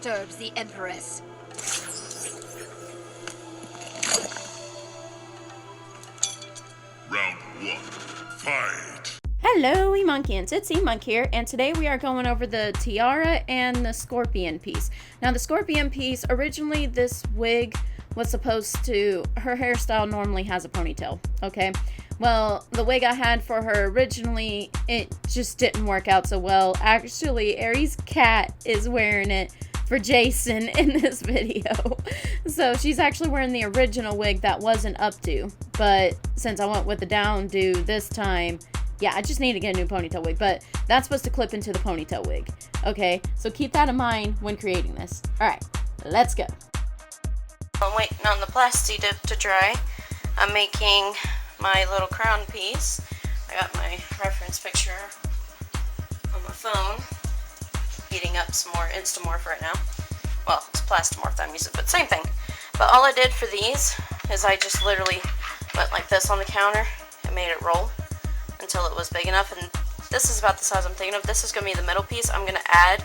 disturbs the Empress. Round 1. Fight! Hello, Emonkians, it's Emonk here, and today we are going over the tiara and the scorpion piece. Now, the scorpion piece, originally this wig was supposed to, her hairstyle normally has a ponytail, okay? Well, the wig I had for her originally, it just didn't work out so well. Actually, Aries' cat is wearing it for Jason in this video. So she's actually wearing the original wig that wasn't updo, but since I went with the downdo this time, yeah, I just need to get a new ponytail wig, but that's supposed to clip into the ponytail wig. Okay, so keep that in mind when creating this. Alright, let's go. I'm waiting on the plastic to dry. I'm making my little crown piece. I got my reference picture on my phone. Heating up some more Instamorph right now. Well, it's Plastomorph I'm using, but same thing. But all I did for these is I just literally went like this on the counter and made it roll until it was big enough. And this is about the size I'm thinking of. This is going to be the middle piece. I'm going to add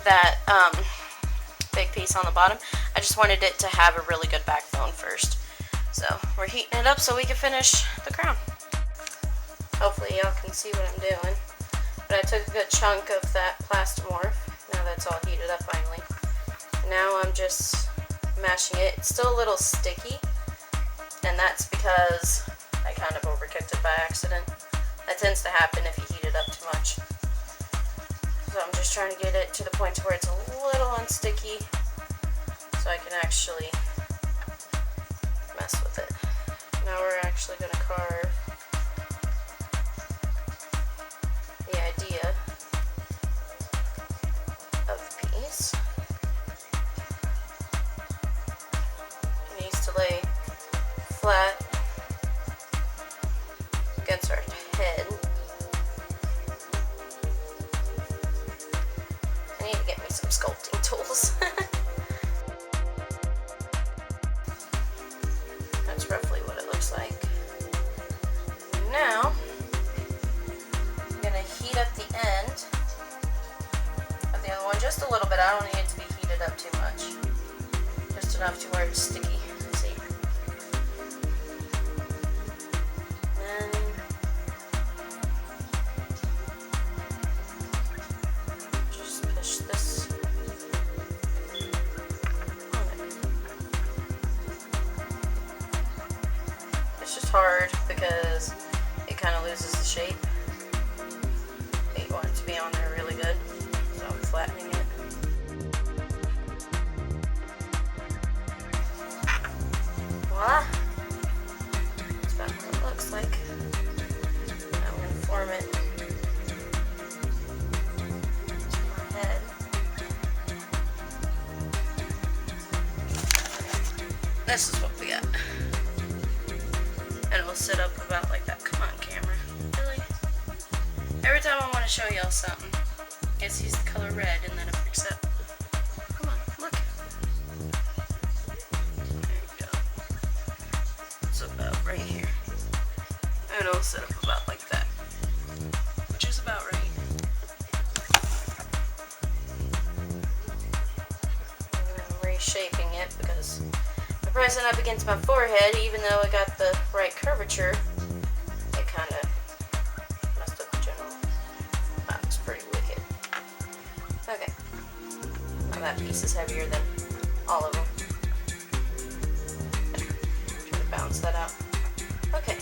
that big piece on the bottom. I just wanted it to have a really good backbone first. So we're heating it up so we can finish the crown. Hopefully y'all can see what I'm doing. But I took a good chunk of that Plastomorph. Now that's all heated up finally. Now I'm just mashing it. It's still a little sticky, and that's because I kind of overcooked it by accident. That tends to happen if you heat it up too much. So I'm just trying to get it to the point to where it's a little unsticky so I can actually mess with it. Now we're actually going to carve the idea of the piece. It needs to lay flat against our head. I need to get me some sculpting tools. That's roughly what it looks like. Now, I'm going to heat up the end of the other one just a little bit. I don't need it to be heated up too much. Just enough to where it's sticky. See? And just push this on it. It's just hard because it kind of loses the shape. But you want it to be on there really good, so I'm flattening it. Voila! That's about what it looks like. Now I'm going to form it to my head. This is what we got. And it will sit up about like that. Come on, camera. Really? Every time I want to show y'all something, it sees the color red and then it picks up. Come on, look. There you go. It's about right here. And it'll sit up about like that. Which is about right here. And I'm reshaping it because I'm pressing up against my forehead, even though I got the right curvature, it kind of messed up the general. That was pretty wicked. Okay. Now that piece is heavier than all of them. Try to balance that out. Okay.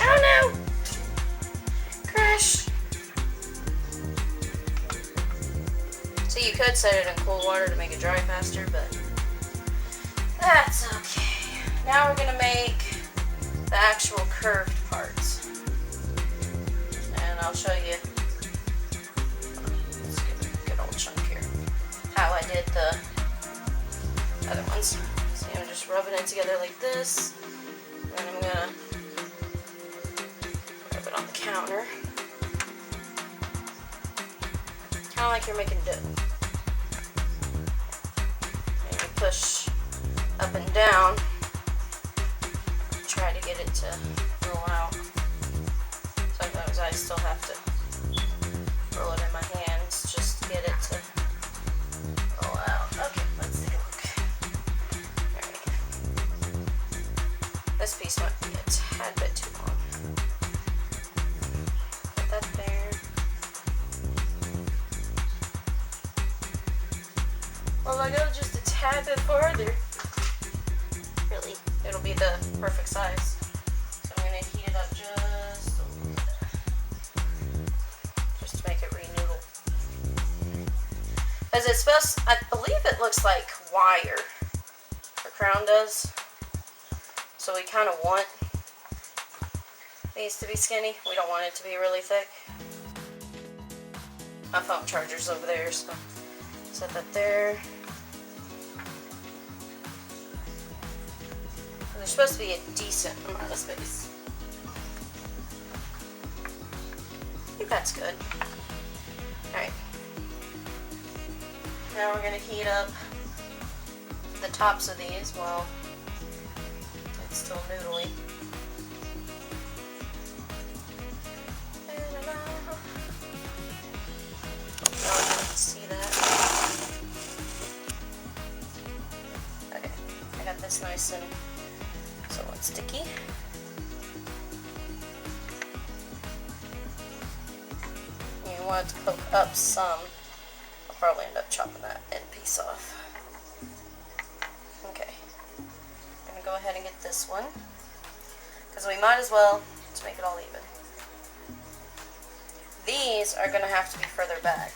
Oh no! Crash! So you could set it in cool water to make it dry faster, but that's okay. Now we're going to make the actual curved parts. And I'll show you, let's get a good old chunk here, how I did the other ones. See, I'm just rubbing it together like this. And then I'm going to rub it on the counter. Kind of like you're making dough. And you push up and down, try to get it to roll out. Sometimes I still have to roll it in my hands just to get it to This piece might be a tad bit too long. Put that there. Well, if I go just a tad bit farther, really, it'll be the perfect size. So I'm going to heat it up just a little bit. Just to make it re-noodle. As it's supposed, I believe it looks like wire. The crown does. So we kind of want these to be skinny. We don't want it to be really thick. My phone charger's over there, so set that there. And there's supposed to be a decent amount of space. I think that's good. Alright. Now we're going to heat up the tops of these while it's still noodly. Oh, I can see that. Okay, I got this nice and somewhat sticky. You want it to cook up some. I'll probably end up chopping that end piece off. Okay, I'm gonna go ahead and get this one because we might as well to make it all even. These are gonna have to be further back.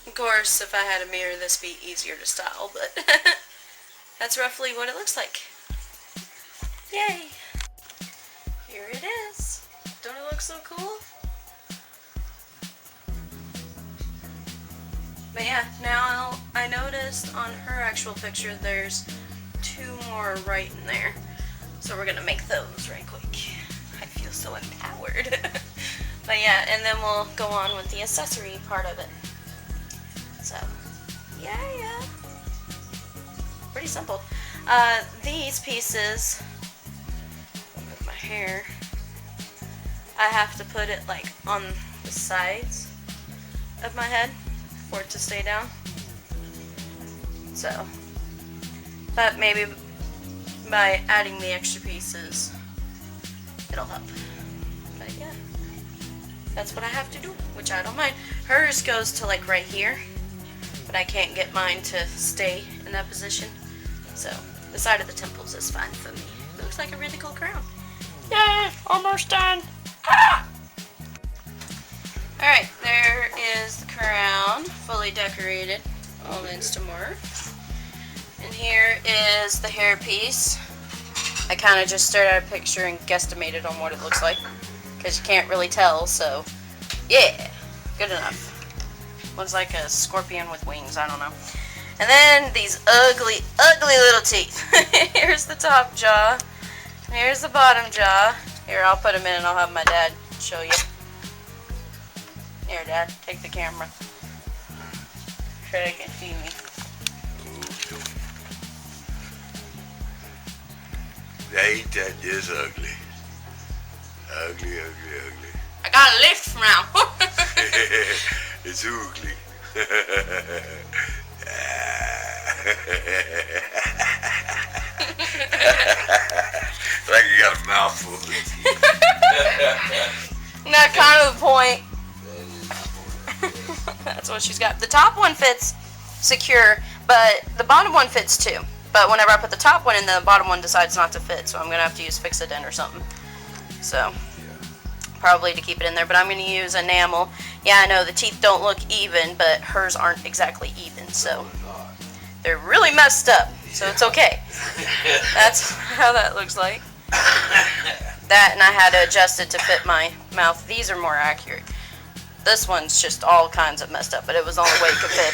Of course, if I had a mirror, this would be easier to style, but that's roughly what it looks like. Yay! Here it is. Don't it look so cool? But yeah, now I noticed on her actual picture there's 2 more right in there. So we're gonna make those right quick. I feel so empowered. But yeah, and then we'll go on with the accessory part of it. So, yeah. Pretty simple. These pieces, with my hair, I have to put it like on the sides of my head for it to stay down. So, but maybe by adding the extra pieces, it'll help. But yeah, that's what I have to do, which I don't mind. Hers goes to like right here, but I can't get mine to stay in that position. So the side of the temples is fine for me. It looks like a really cool crown. Yay! Almost done! Ah! Alright, there is the crown, fully decorated, all ends to more. And here is the hair piece. I kind of just stared at a picture and guesstimated on what it looks like, because you can't really tell, so yeah, good enough. Looks like a scorpion with wings, I don't know. And then these ugly, ugly little teeth. Here's the top jaw. Here's the bottom jaw. Here, I'll put them in and I'll have my dad show you. Here, Dad, take the camera. So they can see me. That is ugly. Ugly. I got a lift now. It's ugly. Like you got a mouthful of teeth. That's kind of the point. That's what she's got. The top one fits secure, but the bottom one fits too. But whenever I put the top one in, the bottom one decides not to fit, so I'm going to have to use Fix-A-Dent or something. So, probably to keep it in there, but I'm going to use enamel. Yeah, I know the teeth don't look even, but hers aren't exactly even, so they're really messed up, so it's okay. That's how that looks like. That, and I had to adjust it to fit my mouth. These are more accurate. This one's just all kinds of messed up, but it was the only way it could fit.